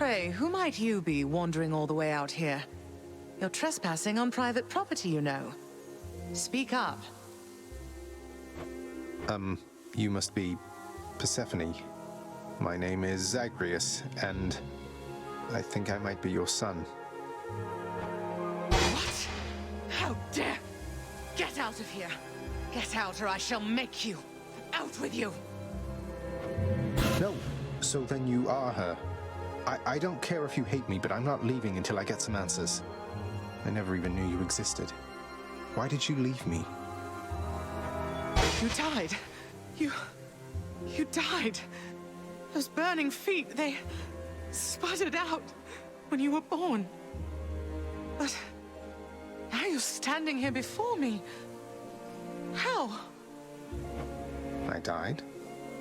way, who might you be wandering all the way out here? You're trespassing on private property, you know. Speak up. You must be Persephone. My name is Zagreus, and I think I might be your son. What? How dare! Get out of here! Get out or I shall make you! Out with you! No, so then you are her. I don't care if you hate me, but I'm not leaving until I get some answers. I never even knew you existed. Why did you leave me? You died. You died. Those burning feet, they sputtered out when you were born. But now you're standing here before me. How? I died?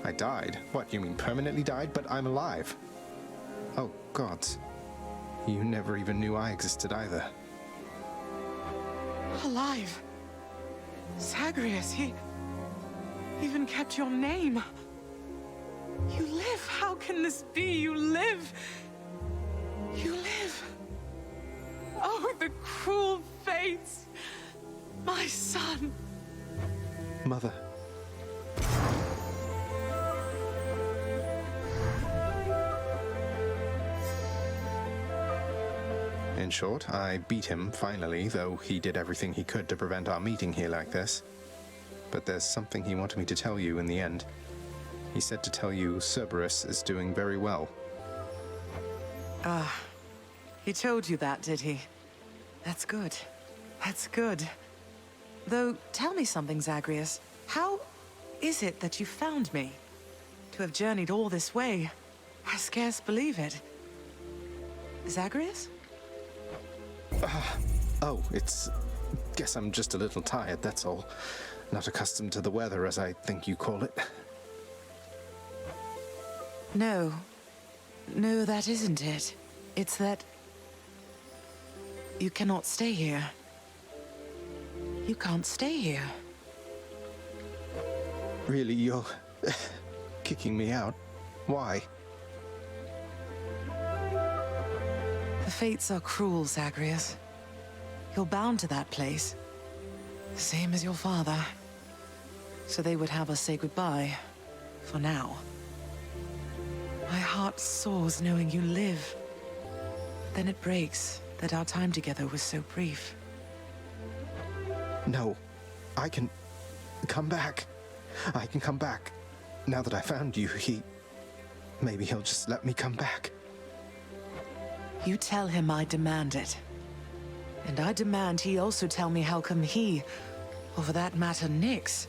I died? What, you mean permanently died? But I'm alive. Oh, gods. You never even knew I existed either. Alive. Zagreus, he even kept your name. You live. How can this be? You live. You live. Oh, the cruel fates. My son. Mother. In short, I beat him, finally, though he did everything he could to prevent our meeting here like this. But there's something he wanted me to tell you in the end. He said to tell you Cerberus is doing very well. He told you that, did he? That's good. That's good. Though, tell me something, Zagreus. How is it that you found me? To have journeyed all this way, I scarce believe it. Zagreus? Oh, guess I'm just a little tired, that's all. Not accustomed to the weather, as I think you call it. No. No, that isn't it. It's that you cannot stay here. You can't stay here. Really, you're kicking me out? Why? The fates are cruel, Zagreus. You're bound to that place. Same as your father. So they would have us say goodbye. For now. My heart soars knowing you live. Then it breaks that our time together was so brief. No. I can come back. I can come back. Now that I found you, maybe he'll just let me come back. You tell him I demand it. And I demand he also tell me how come he, or for that matter Nyx,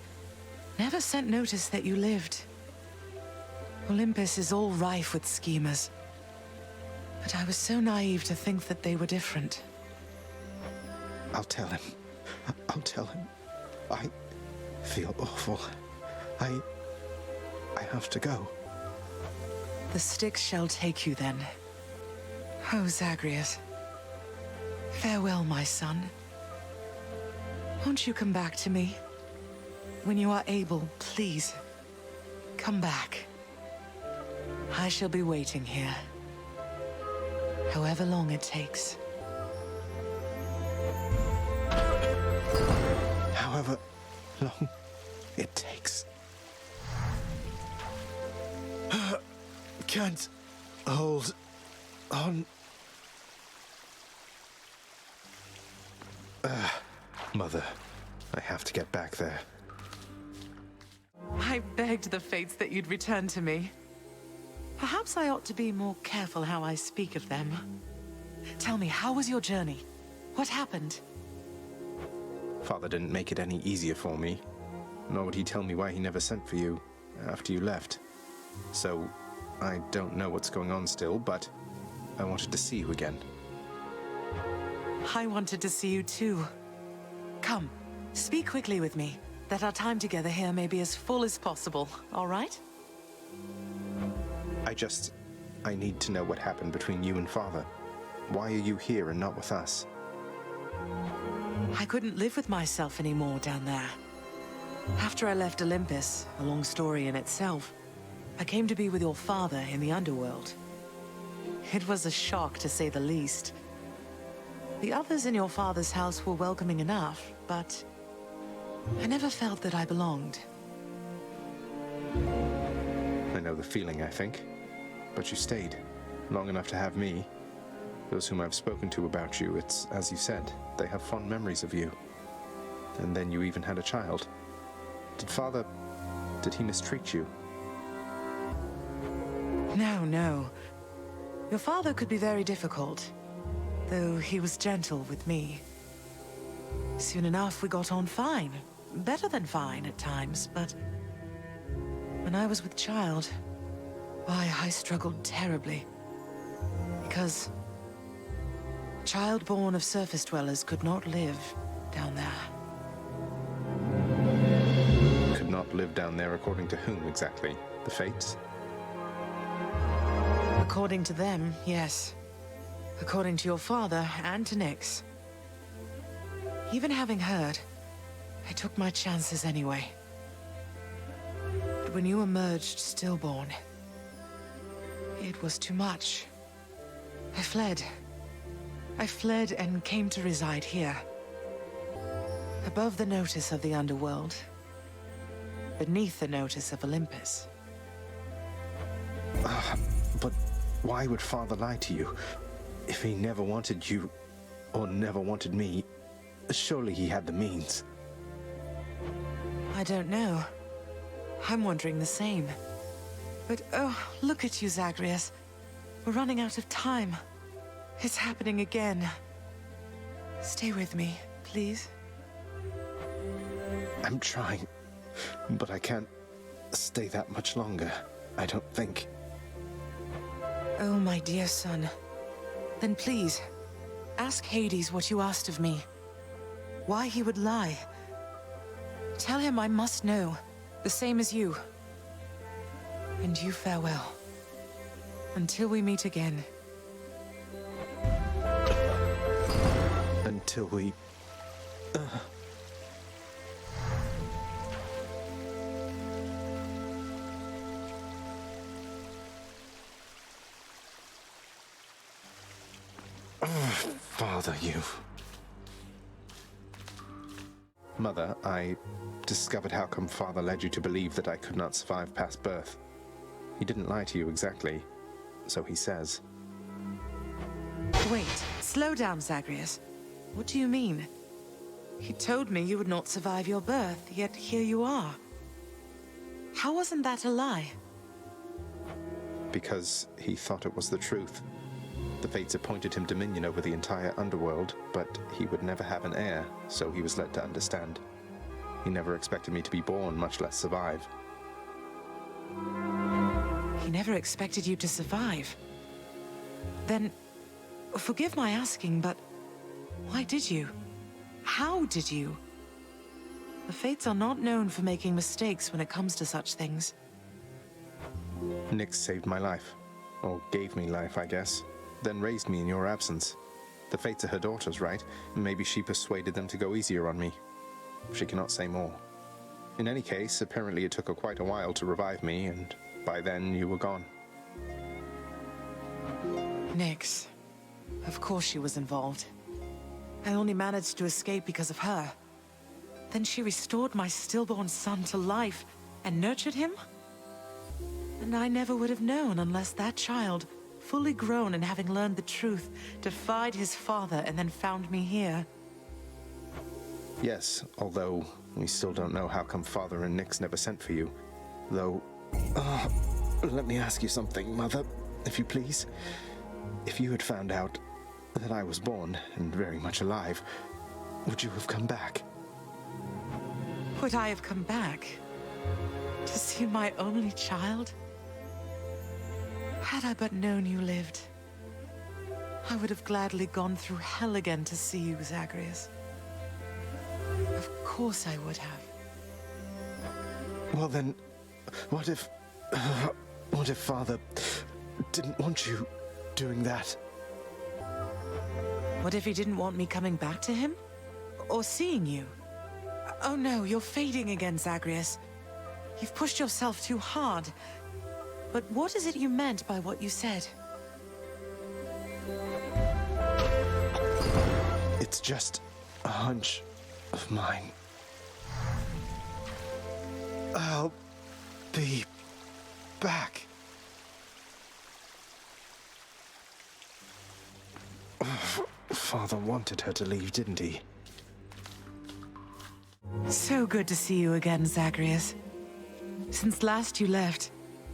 never sent notice that you lived. Olympus is all rife with schemers. But I was so naive to think that they were different. I'll tell him. I'll tell him. I feel awful. I have to go. The Styx shall take you then. Oh, Zagreus. Farewell, my son. Won't you come back to me? When you are able, please. Come back. I shall be waiting here. However long it takes. However long it takes. Can't hold on. Mother, I have to get back there. I begged the fates that you'd return to me. Perhaps I ought to be more careful how I speak of them. Tell me, how was your journey? What happened? Father didn't make it any easier for me, nor would he tell me why he never sent for you after you left. So, I don't know what's going on still, but I wanted to see you again. I wanted to see you too. Come, speak quickly with me, that our time together here may be as full as possible, all right? I need to know what happened between you and Father. Why are you here and not with us? I couldn't live with myself anymore down there. After I left Olympus, a long story in itself, I came to be with your father in the underworld. It was a shock, to say the least. The others in your father's house were welcoming enough, but I never felt that I belonged. I know the feeling, I think. But you stayed, long enough to have me. Those whom I've spoken to about you, it's as you said, they have fond memories of you. And then you even had a child. Did he mistreat you? No, no. Your father could be very difficult, though he was gentle with me. Soon enough, we got on fine. Better than fine at times, but when I was with child, why, I struggled terribly. Because a child born of surface dwellers could not live down there. Could not live down there according to whom exactly? The Fates? According to them, yes. According to your father and to Nyx. Even having heard, I took my chances anyway. But when you emerged stillborn, it was too much. I fled. I fled and came to reside here. Above the notice of the underworld. Beneath the notice of Olympus. But why would Father lie to you? If he never wanted you, or never wanted me, surely he had the means. I don't know. I'm wondering the same. But oh, look at you, Zagreus. We're running out of time. It's happening again. Stay with me, please. I'm trying, but I can't stay that much longer, I don't think. Oh, my dear son. Then please, ask Hades what you asked of me. Why he would lie. Tell him I must know, the same as you. And you farewell. Until we meet again. Until we... Father, you... Mother, I discovered how come Father led you to believe that I could not survive past birth. He didn't lie to you exactly, so he says. Wait, slow down, Zagreus. What do you mean? He told me you would not survive your birth, yet here you are. How wasn't that a lie? Because he thought it was the truth. The Fates appointed him dominion over the entire underworld, but he would never have an heir, so he was led to understand. He never expected me to be born, much less survive. He never expected you to survive. Then, forgive my asking, but why did you? How did you? The Fates are not known for making mistakes when it comes to such things. Nyx saved my life. Or gave me life, I guess. Then raised me in your absence. The Fates are her daughters, right? Maybe she persuaded them to go easier on me. She cannot say more. In any case, apparently it took her quite a while to revive me, and by then you were gone. Nyx. Of course she was involved. I only managed to escape because of her. Then she restored my stillborn son to life and nurtured him? And I never would have known unless that child, fully grown and having learned the truth, defied his father and then found me here. Yes, although we still don't know how come Father and Nyx never sent for you. Though, let me ask you something, Mother, if you please. If you had found out that I was born and very much alive, would you have come back? Would I have come back? To see my only child? Had I but known you lived, I would have gladly gone through hell again to see you, Zagreus. Of course I would have. Well then, what if Father didn't want you doing that? What if he didn't want me coming back to him? Or seeing you? Oh no, you're fading again, Zagreus. You've pushed yourself too hard. But what is it you meant by what you said? It's just a hunch of mine. I'll be back. Father wanted her to leave, didn't he? So good to see you again, Zagreus. Since last you left,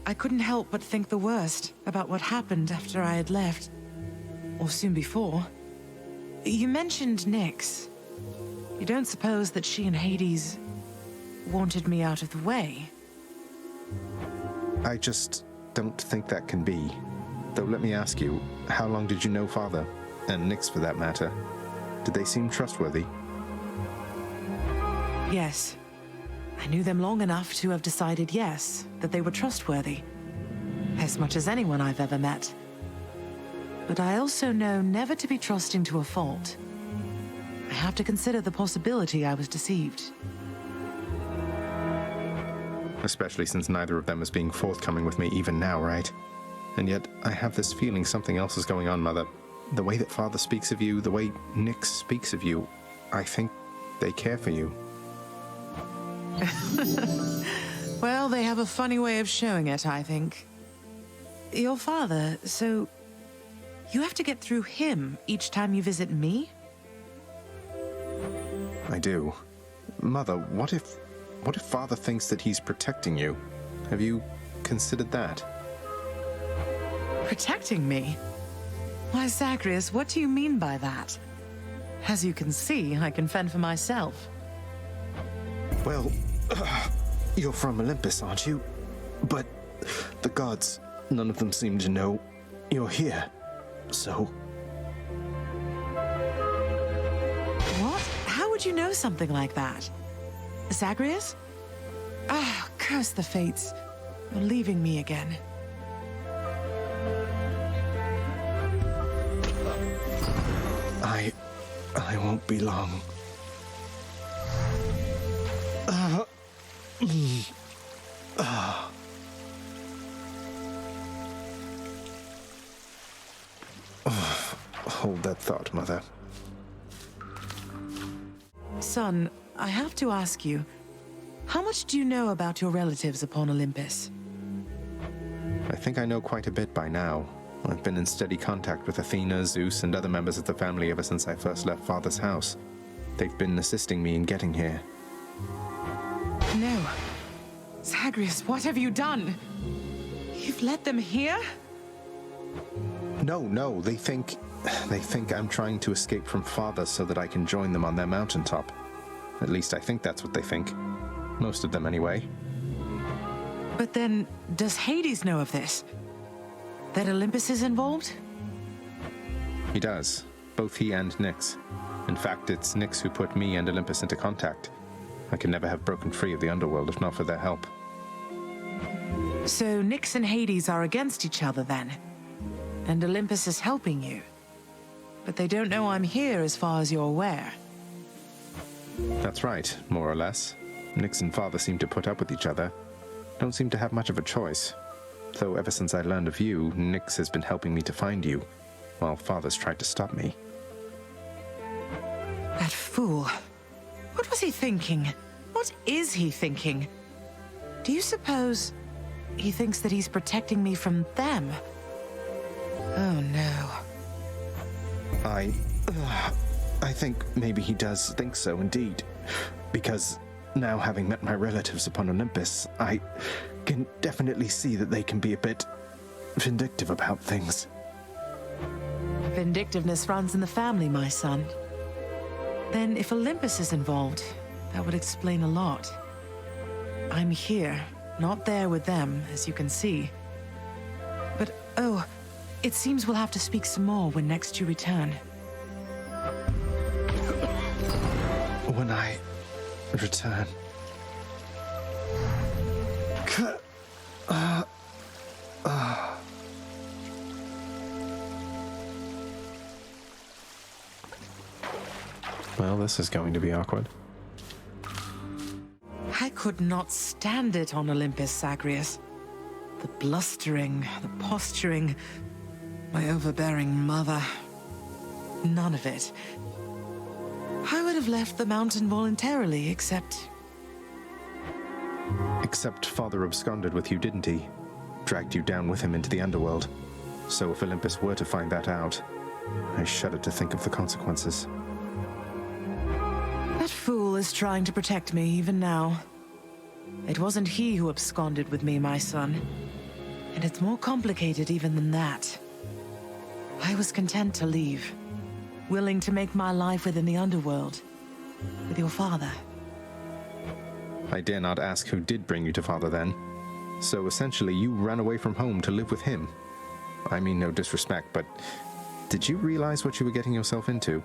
I couldn't help but think the worst about what happened after I had left. Or soon before. You mentioned Nyx. You don't suppose that she and Hades wanted me out of the way? I just don't think that can be. Though let me ask you, how long did you know Father? And Nyx for that matter. Did they seem trustworthy? Yes. I knew them long enough to have decided yes, that they were trustworthy. As much as anyone I've ever met. But I also know never to be trusting to a fault. I have to consider the possibility I was deceived. Especially since neither of them is being forthcoming with me even now, right? And yet, I have this feeling something else is going on, Mother. The way that Father speaks of you, the way Nyx speaks of you, I think they care for you. Well, they have a funny way of showing it, I think. Your father, so... you have to get through him each time you visit me? I do. Mother, what if Father thinks that he's protecting you? Have you considered that? Protecting me? Why, Zagreus, what do you mean by that? As you can see, I can fend for myself. Well, you're from Olympus, aren't you? But the gods, none of them seem to know you're here, so... What? How would you know something like that? Zagreus? Ah, curse the fates. You're leaving me again. I won't be long. Hold that thought, Mother. Son, I have to ask you, how much do you know about your relatives upon Olympus? I think I know quite a bit by now. I've been in steady contact with Athena, Zeus, and other members of the family ever since I first left Father's house. They've been assisting me in getting here. No. Zagreus, what have you done? You've let them here? No, they think I'm trying to escape from Father so that I can join them on their mountaintop. At least I think that's what they think. Most of them, anyway. But then, does Hades know of this? That Olympus is involved? He does. Both he and Nyx. In fact, it's Nyx who put me and Olympus into contact. I could never have broken free of the underworld if not for their help. So Nyx and Hades are against each other then? And Olympus is helping you? But they don't know I'm here as far as you're aware. That's right, more or less. Nyx and Father seem to put up with each other. Don't seem to have much of a choice. Though ever since I learned of you, Nyx has been helping me to find you, while Father's tried to stop me. That fool. What was he thinking? What is he thinking? Do you suppose he thinks that he's protecting me from them? Oh no. I think maybe he does think so indeed. Because now having met my relatives upon Olympus, I can definitely see that they can be a bit vindictive about things. Vindictiveness runs in the family, my son. Then if Olympus is involved, that would explain a lot. I'm here, not there with them, as you can see. But, oh, it seems we'll have to speak some more when next you return. When I return... Well, this is going to be awkward. I could not stand it on Olympus, Zagreus. The blustering, the posturing. My overbearing mother. None of it. I would have left the mountain voluntarily, except... Except Father absconded with you, didn't he? Dragged you down with him into the underworld. So if Olympus were to find that out, I shudder to think of the consequences. That fool is trying to protect me even now. It wasn't he who absconded with me, my son. And it's more complicated even than that. I was content to leave, willing to make my life within the underworld, with your father. I dare not ask who did bring you to Father then. So essentially you ran away from home to live with him. I mean no disrespect, but did you realize what you were getting yourself into?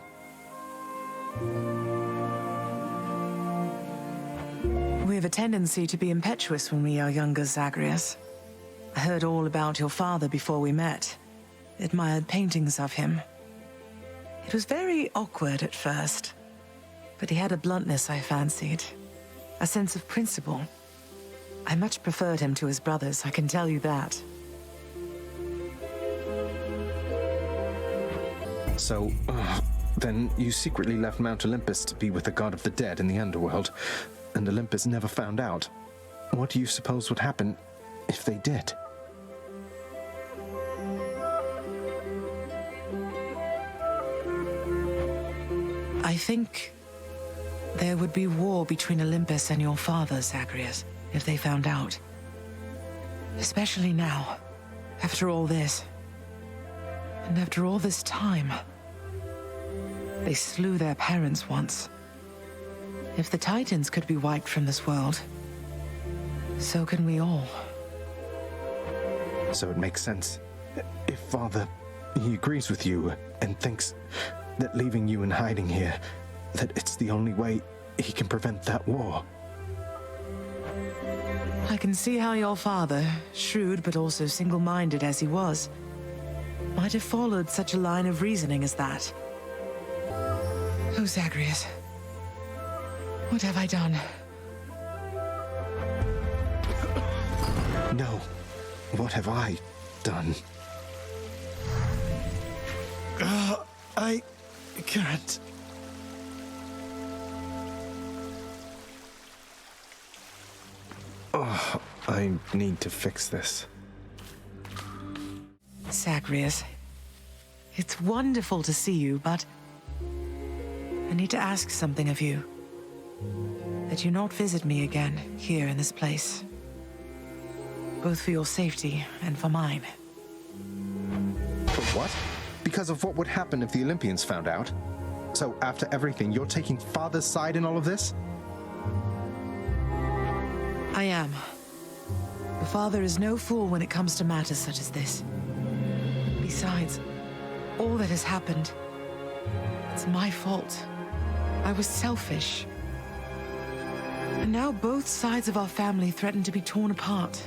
We have a tendency to be impetuous when we are younger, Zagreus. I heard all about your father before we met. Admired paintings of him. It was very awkward at first, but he had a bluntness I fancied. A sense of principle. I much preferred him to his brothers, I can tell you that. So, then you secretly left Mount Olympus to be with the god of the dead in the underworld, and Olympus never found out. What do you suppose would happen if they did? I think there would be war between Olympus and your father, Zagreus, if they found out. Especially now, after all this. And after all this time. They slew their parents once. If the Titans could be wiped from this world, so can we all. So it makes sense. If Father, he agrees with you and thinks that leaving you in hiding here, that it's the only way he can prevent that war. I can see how your father, shrewd but also single-minded as he was, might have followed such a line of reasoning as that. Oh, Zagreus. What have I done? No. What have I done? I can't. Oh, I need to fix this. Zagreus, it's wonderful to see you, but I need to ask something of you. That you not visit me again here in this place. Both for your safety and for mine. For what? Because of what would happen if the Olympians found out? So after everything, you're taking Father's side in all of this? I am. Your father is no fool when it comes to matters such as this. Besides, all that has happened, it's my fault. I was selfish. And now both sides of our family threaten to be torn apart.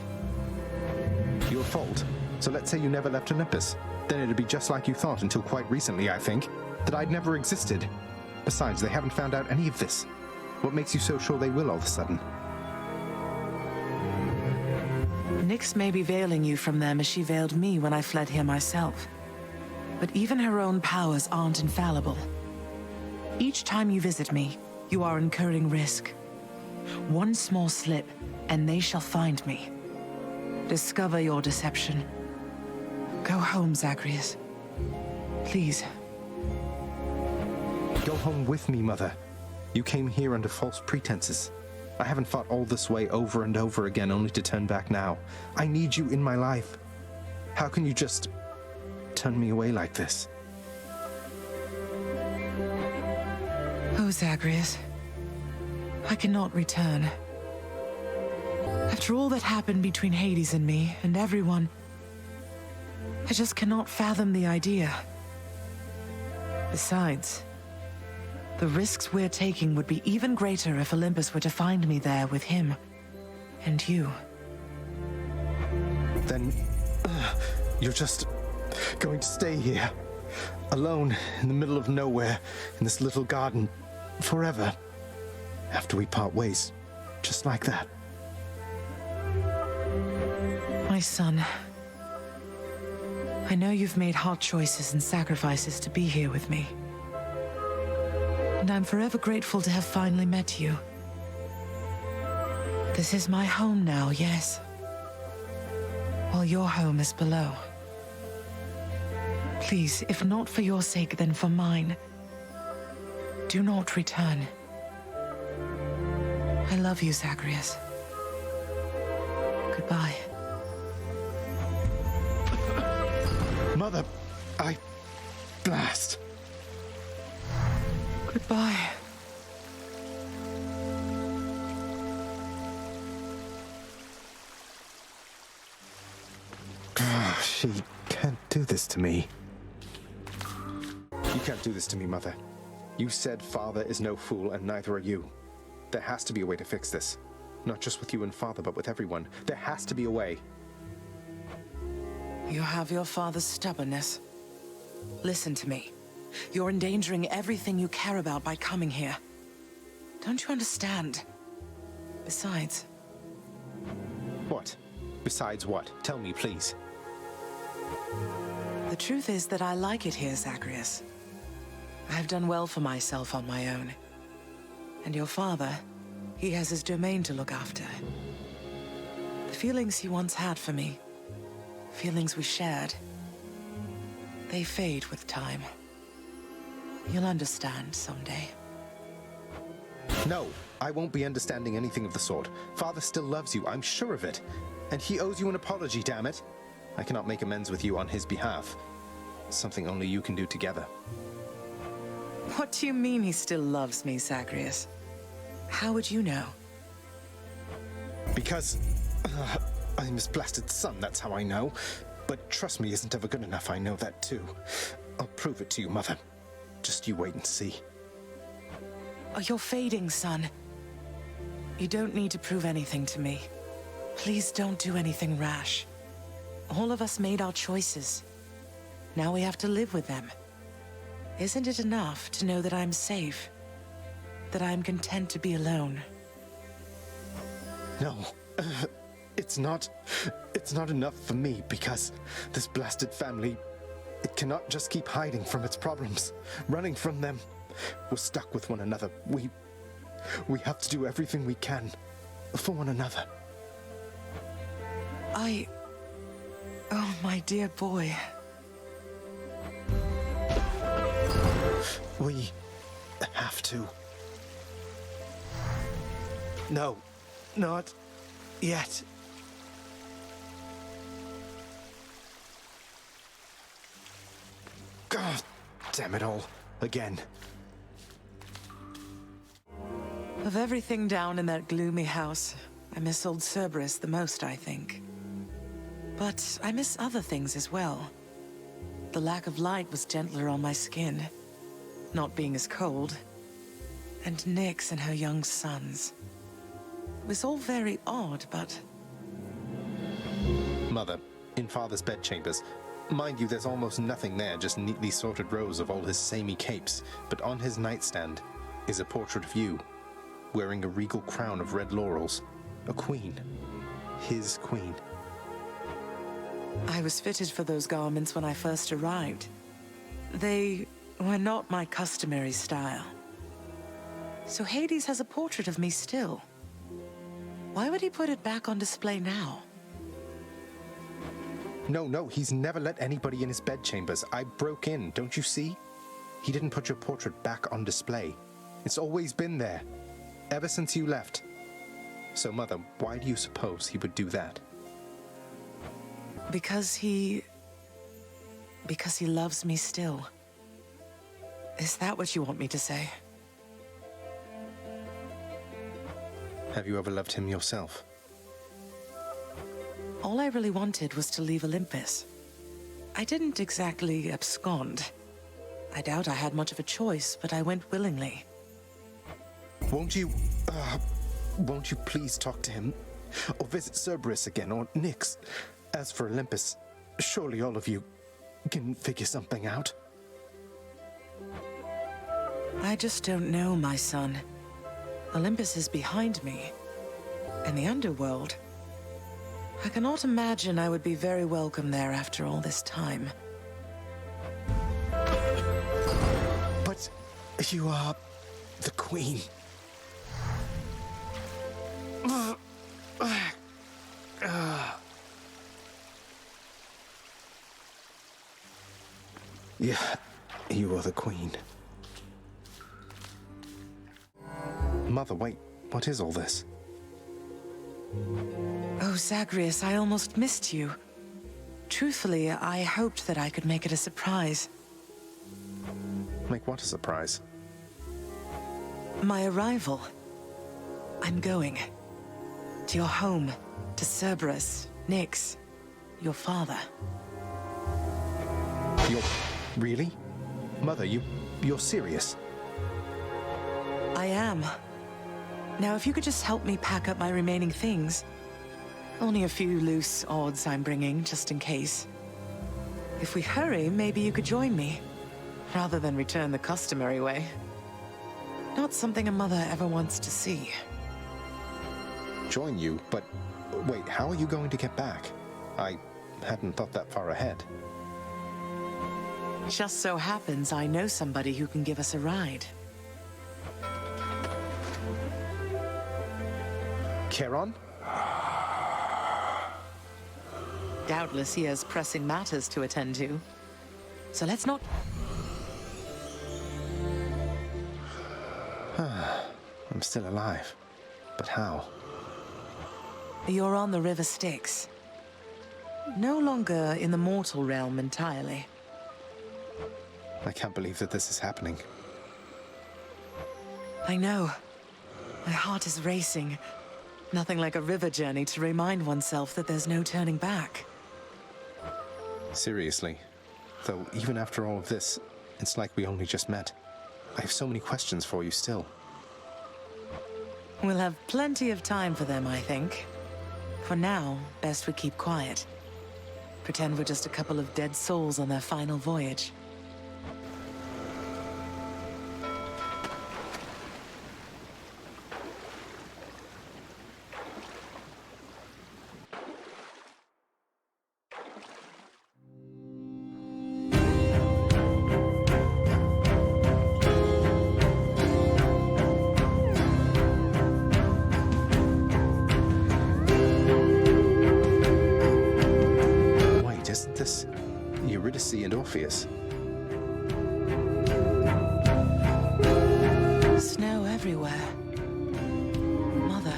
Your fault. So let's say you never left Olympus. Then it'd be just like you thought until quite recently, I think. That I'd never existed. Besides, they haven't found out any of this. What makes you so sure they will all of a sudden? Nyx may be veiling you from them as she veiled me when I fled here myself. But even her own powers aren't infallible. Each time you visit me, you are incurring risk. One small slip, and they shall find me. Discover your deception. Go home, Zagreus. Please. Go home with me, Mother. You came here under false pretenses. I haven't fought all this way over and over again only to turn back now. I need you in my life. How can you just turn me away like this? Oh, Zagreus. I cannot return. After all that happened between Hades and me, and everyone, I just cannot fathom the idea. Besides, the risks we're taking would be even greater if Olympus were to find me there with him and you. Then you're just going to stay here, alone in the middle of nowhere, in this little garden, forever, after we part ways, just like that. My son, I know you've made hard choices and sacrifices to be here with me. And I'm forever grateful to have finally met you. This is my home now, yes. While your home is below. Please, if not for your sake, then for mine, do not return. I love you, Zagreus. Goodbye. Mother, blast. Goodbye. She can't do this to me. You can't do this to me, Mother. You said Father is no fool, and neither are you. There has to be a way to fix this. Not just with you and Father, but with everyone. There has to be a way. You have your father's stubbornness. Listen to me. You're endangering everything you care about by coming here. Don't you understand? Besides... What? Besides what? Tell me, please. The truth is that I like it here, Zagreus. I've done well for myself on my own. And your father, he has his domain to look after. The feelings he once had for me, feelings we shared, they fade with time. You'll understand someday. No, I won't be understanding anything of the sort. Father still loves you, I'm sure of it. And he owes you an apology, damn it. I cannot make amends with you on his behalf. Something only you can do together. What do you mean he still loves me, Zagreus? How would you know? Because... I'm his blasted son, that's how I know. But trust me isn't ever good enough, I know that too. I'll prove it to you, Mother. Just you wait and see. Oh, you're fading, son. You don't need to prove anything to me. Please don't do anything rash. All of us made our choices. Now we have to live with them. Isn't it enough to know that I'm safe? That I'm content to be alone? No. It's not enough for me because this blasted family, it cannot just keep hiding from its problems, running from them. We're stuck with one another. We have to do everything we can for one another. Oh, my dear boy. We have to. No, not yet. God damn it all. Again. Of everything down in that gloomy house, I miss old Cerberus the most, I think. But I miss other things as well. The lack of light was gentler on my skin, not being as cold. And Nyx and her young sons. It was all very odd, but... Mother, in Father's bedchambers. Mind you, there's almost nothing there, just neatly sorted rows of all his samey capes. But on his nightstand is a portrait of you, wearing a regal crown of red laurels. A queen. His queen. I was fitted for those garments when I first arrived. They were not my customary style. So Hades has a portrait of me still. Why would he put it back on display now? No, he's never let anybody in his bedchambers. I broke in, don't you see? He didn't put your portrait back on display. It's always been there, ever since you left. So, Mother, why do you suppose he would do that? Because he loves me still. Is that what you want me to say? Have you ever loved him yourself? All I really wanted was to leave Olympus. I didn't exactly abscond. I doubt I had much of a choice, but I went willingly. Won't you please talk to him? Or visit Cerberus again, or Nyx? As for Olympus, surely all of you can figure something out. I just don't know, my son. Olympus is behind me. And the underworld... I cannot imagine I would be very welcome there after all this time. But you are the queen. Yeah, you are the queen. Mother, wait, what is all this? Oh, Zagreus, I almost missed you. Truthfully, I hoped that I could make it a surprise. Make what a surprise? My arrival. I'm going. To your home. To Cerberus, Nyx, your father. You're... really? Mother, you're serious? I am. Now, if you could just help me pack up my remaining things. Only a few loose odds I'm bringing, just in case. If we hurry, maybe you could join me, rather than return the customary way. Not something a mother ever wants to see. Join you? But wait, how are you going to get back? I hadn't thought that far ahead. Just so happens I know somebody who can give us a ride. Charon? Doubtless he has pressing matters to attend to. So let's not... I'm still alive. But how? You're on the River Styx. No longer in the mortal realm entirely. I can't believe that this is happening. I know. My heart is racing. Nothing like a river journey to remind oneself that there's no turning back. Seriously. Though, even after all of this, it's like we only just met. I have so many questions for you still. We'll have plenty of time for them, I think. For now, best we keep quiet. Pretend we're just a couple of dead souls on their final voyage. Isn't this Eurydice and Orpheus? Snow everywhere. Mother.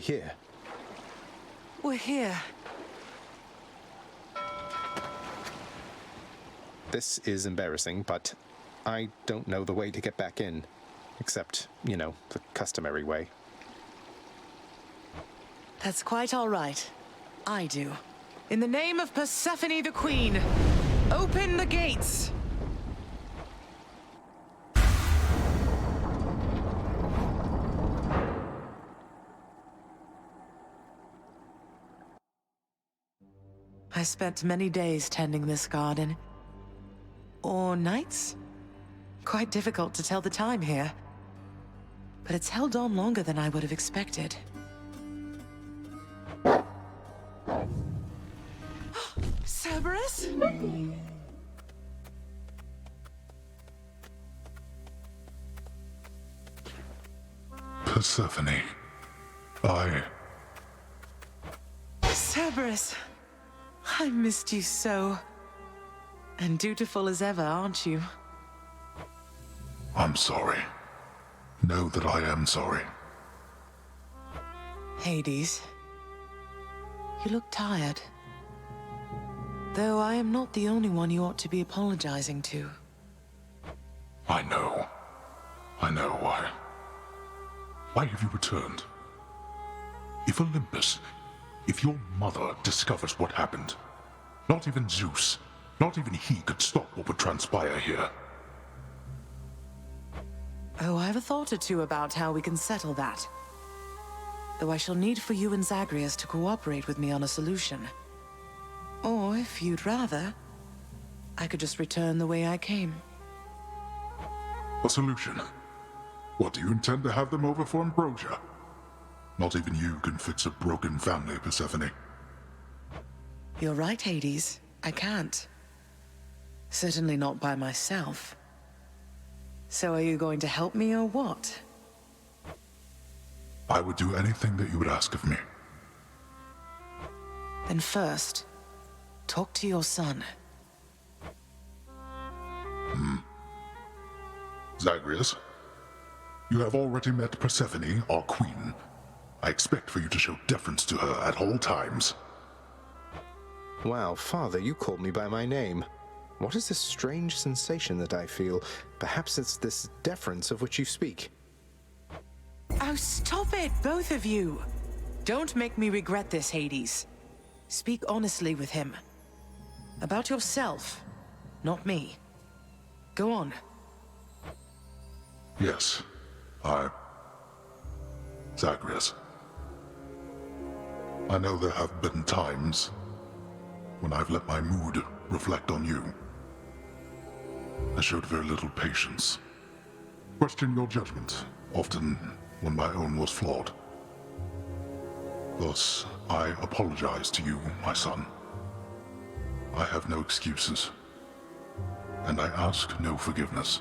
here. We're here. This is embarrassing, but I don't know the way to get back in. Except, you know, the customary way. That's quite all right. I do. In the name of Persephone the Queen, open the gates! I spent many days tending this garden. Or nights? Quite difficult to tell the time here. But it's held on longer than I would have expected. Cerberus? Persephone, Cerberus, I missed you so. And dutiful as ever, aren't you? I'm sorry. Know that I am sorry. Hades, you look tired. Though I am not the only one you ought to be apologizing to. I know. I know why. Why have you returned? If Olympus, if your mother discovers what happened, not even Zeus, not even he could stop what would transpire here. Oh, I have a thought or two about how we can settle that. Though I shall need for you and Zagreus to cooperate with me on a solution. Or, if you'd rather, I could just return the way I came. A solution? What, do you intend to have them over for ambrosia? Not even you can fix a broken family, Persephone. You're right, Hades. I can't. Certainly not by myself. So are you going to help me or what? I would do anything that you would ask of me. Then first, talk to your son. Zagreus, you have already met Persephone, our queen. I expect for you to show deference to her at all times. Wow, Father, you called me by my name. What is this strange sensation that I feel? Perhaps it's this deference of which you speak. Oh, stop it, both of you! Don't make me regret this, Hades. Speak honestly with him. About yourself, not me. Go on. Yes, Zagreus. I know there have been times when I've let my mood reflect on you. I showed very little patience. Questioned your judgment, often when my own was flawed. Thus, I apologize to you, my son. I have no excuses, and I ask no forgiveness.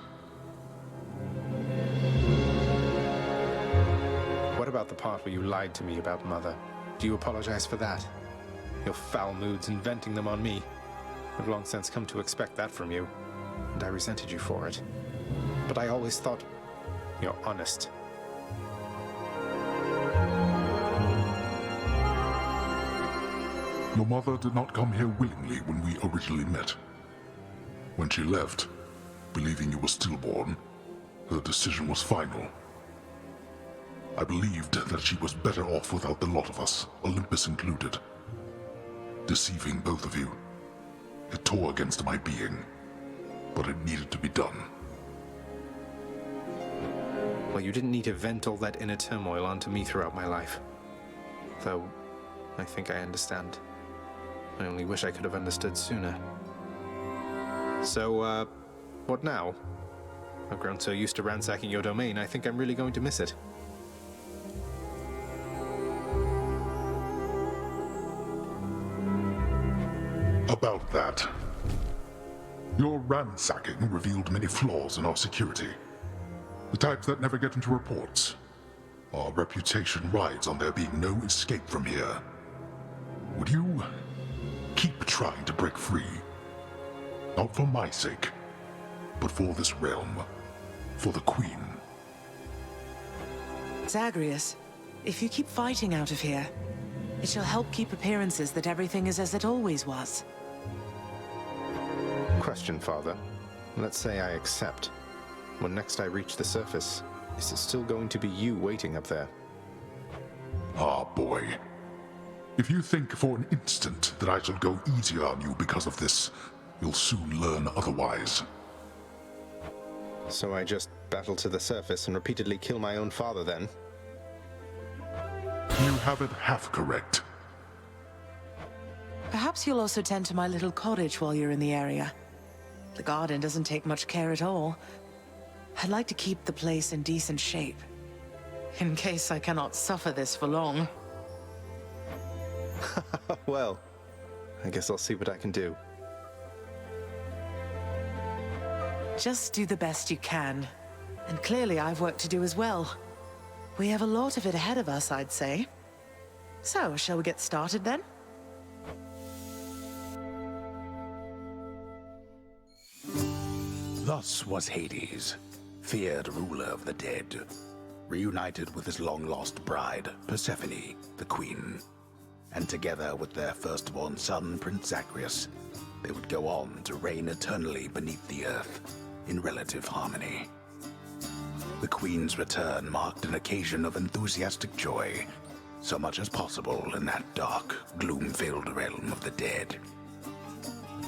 What about the part where you lied to me about Mother? Do you apologize for that? Your foul moods and venting them on me. I've long since come to expect that from you, and I resented you for it. But I always thought you're honest. Your mother did not come here willingly when we originally met. When she left, believing you were stillborn, her decision was final. I believed that she was better off without the lot of us, Olympus included. Deceiving both of you. It tore against my being, but it needed to be done. Well, you didn't need to vent all that inner turmoil onto me throughout my life. Though, I think I understand. I only wish I could have understood sooner. So, what now? I've grown so used to ransacking your domain, I think I'm really going to miss it. About that. Your ransacking revealed many flaws in our security. The types that never get into reports. Our reputation rides on there being no escape from here. Would you keep trying to break free? Not for my sake, but for this realm. For the Queen. Zagreus, If you keep fighting out of here, it shall help keep appearances that everything is as it always was. Question, Father. Let's say I accept. When next I reach the surface, is it still going to be you waiting up there? Ah, boy. If you think for an instant that I shall go easier on you because of this, you'll soon learn otherwise. So I just battle to the surface and repeatedly kill my own father then? You have it half correct. Perhaps you'll also tend to my little cottage while you're in the area. The garden doesn't take much care at all. I'd like to keep the place in decent shape, in case I cannot suffer this for long. Well, I guess I'll see what I can do. Just do the best you can. And clearly I've work to do as well. We have a lot of it ahead of us, I'd say. So, shall we get started then? Thus was Hades, feared ruler of the dead, reunited with his long-lost bride, Persephone, the queen. And together with their firstborn son, Prince Zagreus, they would go on to reign eternally beneath the earth, in relative harmony. The queen's return marked an occasion of enthusiastic joy, so much as possible in that dark, gloom-filled realm of the dead.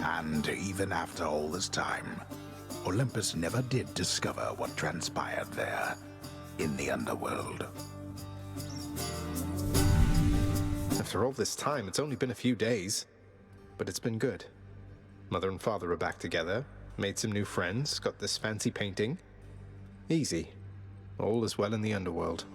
And even after all this time, Olympus never did discover what transpired there, in the underworld. After all this time, it's only been a few days. But it's been good. Mother and father are back together, made some new friends, got this fancy painting. Easy. All is well in the underworld.